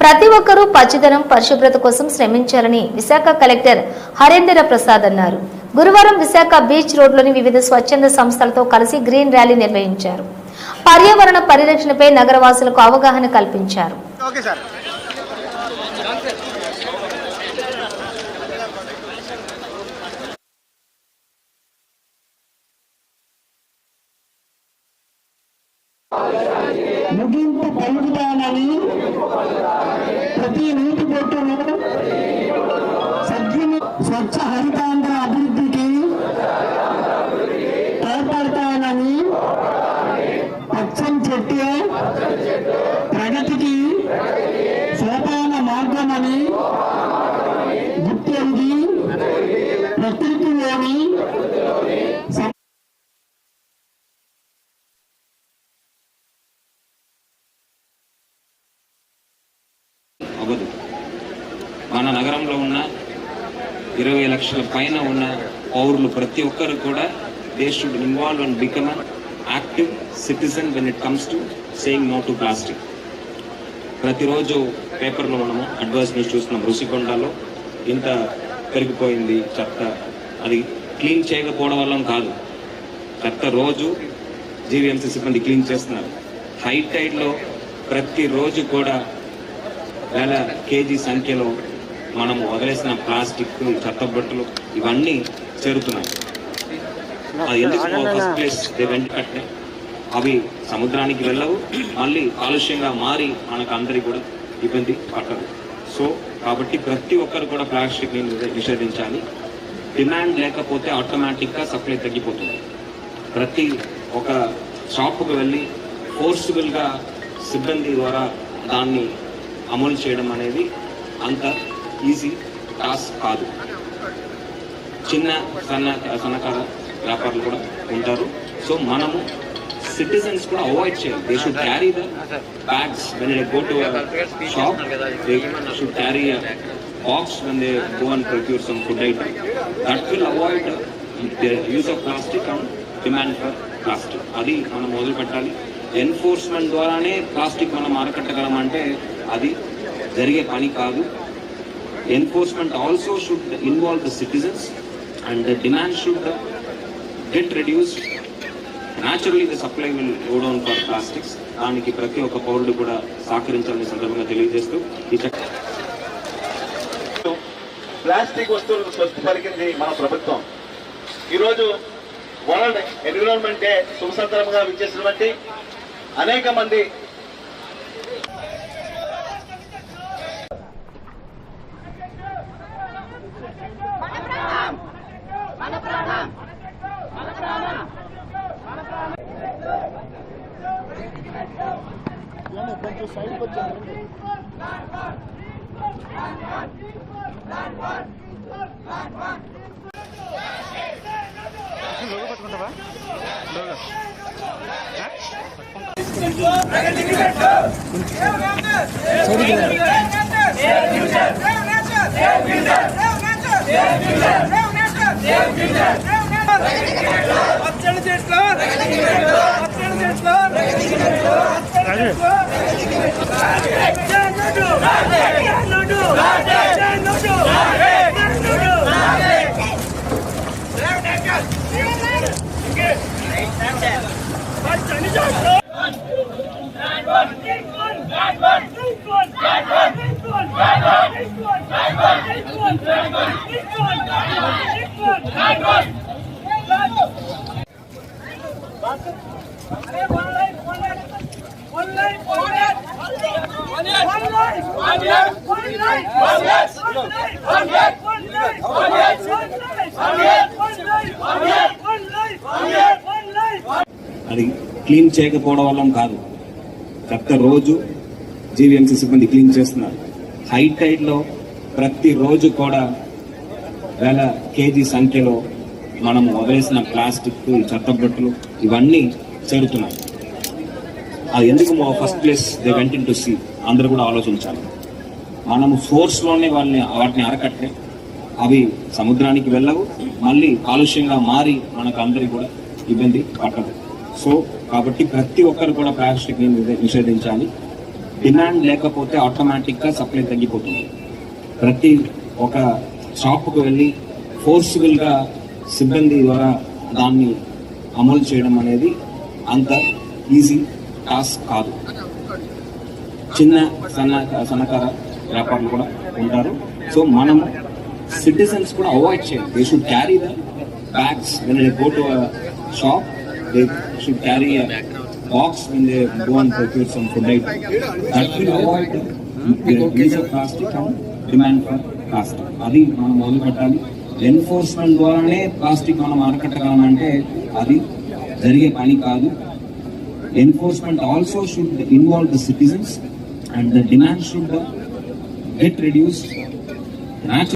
ప్రతి ఒక్కరూ పచ్చదనం పరిశుభ్రత కోసం శ్రమించాలని విశాఖ కలెక్టర్ హరేంద్ర ప్రసాద్ అన్నారు. గురువారం విశాఖ బీచ్ రోడ్లోని వివిధ స్వచ్ఛంద సంస్థలతో కలిసి గ్రీన్ ర్యాలీ నిర్వహించారు. పర్యావరణ పరిరక్షణపై నగరవాసులకు అవగాహన కల్పించారు. ముగింపు పలుకుతానని ప్రతి నీటి బొట్టును స్వచ్ఛ హరితాంధ్ర అభివృద్ధికి తోడ్పడతానని పచ్చని చెట్టు ప్రగతికి సోపాన మార్గమని గుర్తెరిగి ప్రకృతిలోని అవ్వదు. మన నగరంలో ఉన్న 20 లక్షల పైన ఉన్న పౌరులు ప్రతి ఒక్కరు కూడా they should involve and become an active citizen when it comes to saying no to plastic. ప్రతిరోజు పేపర్లో మనము అడ్వర్టైజ్మెంట్ చూస్తున్నాం. రుషికొండలో ఇంత పెరిగిపోయింది చెత్త, అది క్లీన్ చేయకపోవడం వల్ల కాదు, చెత్త రోజు జీవీఎంసీ సిబ్బంది క్లీన్ చేస్తున్నారు. హై టైడ్లో ప్రతిరోజు కూడా వేల కేజీ సంఖ్యలో మనము వదిలేసిన ప్లాస్టిక్, చెత్త బట్టలు ఇవన్నీ చేరుతున్నాయి. అది ఎందుకు ఫస్ట్ ప్లేస్ వెంటనే అవి సముద్రానికి వెళ్ళవు, మళ్ళీ కాలుష్యంగా మారి మనకు అందరికీ కూడా ఇబ్బంది పట్టదు. సో కాబట్టి ప్రతి ఒక్కరు కూడా ప్లాస్టిక్ని నిషేధించాలి. డిమాండ్ లేకపోతే ఆటోమేటిక్గా సప్లై తగ్గిపోతుంది. ప్రతి ఒక షాపుకు వెళ్ళి ఫోర్స్ఫుల్గా సిబ్బంది ద్వారా దాన్ని అమలు చేయడం అనేది అంత ఈజీ టాస్క్ కాదు. చిన్న సన్నకార వ్యాపారులు కూడా ఉంటారు. సో మనము సిటిజన్స్ కూడా అవాయిడ్ చేయాలి. They should carry the bags when they go to shop. They should carry a box when they go and procure some food item. That will avoid the use of plastic and demand for plastic. అది మనం మొదలు పెట్టాలి. Enforcement ద్వారానే plastic మనం అరకట్టగలమంటే అది జరిగే పని కాదు. Enforcement also should involve the citizens and the demand should get reduced. Naturally the supply will go down for plastics. దానికి ప్రతి ఒక్క పౌరుడు కూడా సహకరించాలని సందర్భంగా తెలియజేస్తూ ఈ ప్లాస్టిక్ వస్తువులకు స్వస్తి పలికింది మన ప్రభుత్వం. ఈరోజు వరల్డ్ ఎన్విరాన్మెంట్ డే శుభసందర్భంగా విచ్చేసినటువంటి అనేక మంది కొంచెం సైడ్కి వచ్చాను. లోగో పట్టుకుంటావా? లోగో పచ్చడి చెట్లు అది క్లీన్ చేయకపోవడం వల్ల కాదు, చెత్త రోజు జీవీఎంసీ సిబ్బంది క్లీన్ చేస్తున్నారు. హై టైడ్లో ప్రతిరోజు కూడా వేల కేజీ సంఖ్యలో మనము వదిలేసిన ప్లాస్టిక్, చెత్త బట్టలు ఇవన్నీ చేరుతున్నాయి. అది ఎందుకు first place they want into see అందరూ కూడా ఆలోచించాలి. మనము సోర్స్లోనే వాటిని అరకట్టే అవి సముద్రానికి వెళ్ళవు, మళ్ళీ కాలుష్యంగా మారి మనకు అందరికీ కూడా ఇబ్బంది పట్టదు. సో కాబట్టి ప్రతి ఒక్కరు కూడా ప్లాస్టిక్ని నిషేధించాలి. డిమాండ్ లేకపోతే ఆటోమేటిక్గా సప్లై తగ్గిపోతుంది. ప్రతి ఒక షాప్కు వెళ్ళి ఫోర్స్ఫుల్గా సిబ్బంది ద్వారా దాన్ని అమలు చేయడం అనేది అంత ఈజీ టాస్క్ కాదు. చిన్న సన్నకార వ్యాపారులు కూడా ఉంటారు. సో మనం సిటిజన్స్ కూడా అవాయిడ్ చేయాలి. They should carry the bags when they go to a shop. They should carry a box when they go and procure some food item. That will avoid use of plastic and demand for plastic. అది మనం మొదలు పెట్టాలి. Enforcement ద్వారానే plastic మనం అరకట్టగలమంటే అది జరిగే పని కాదు. Enforcement also should involve the citizens and the demand should get reduced.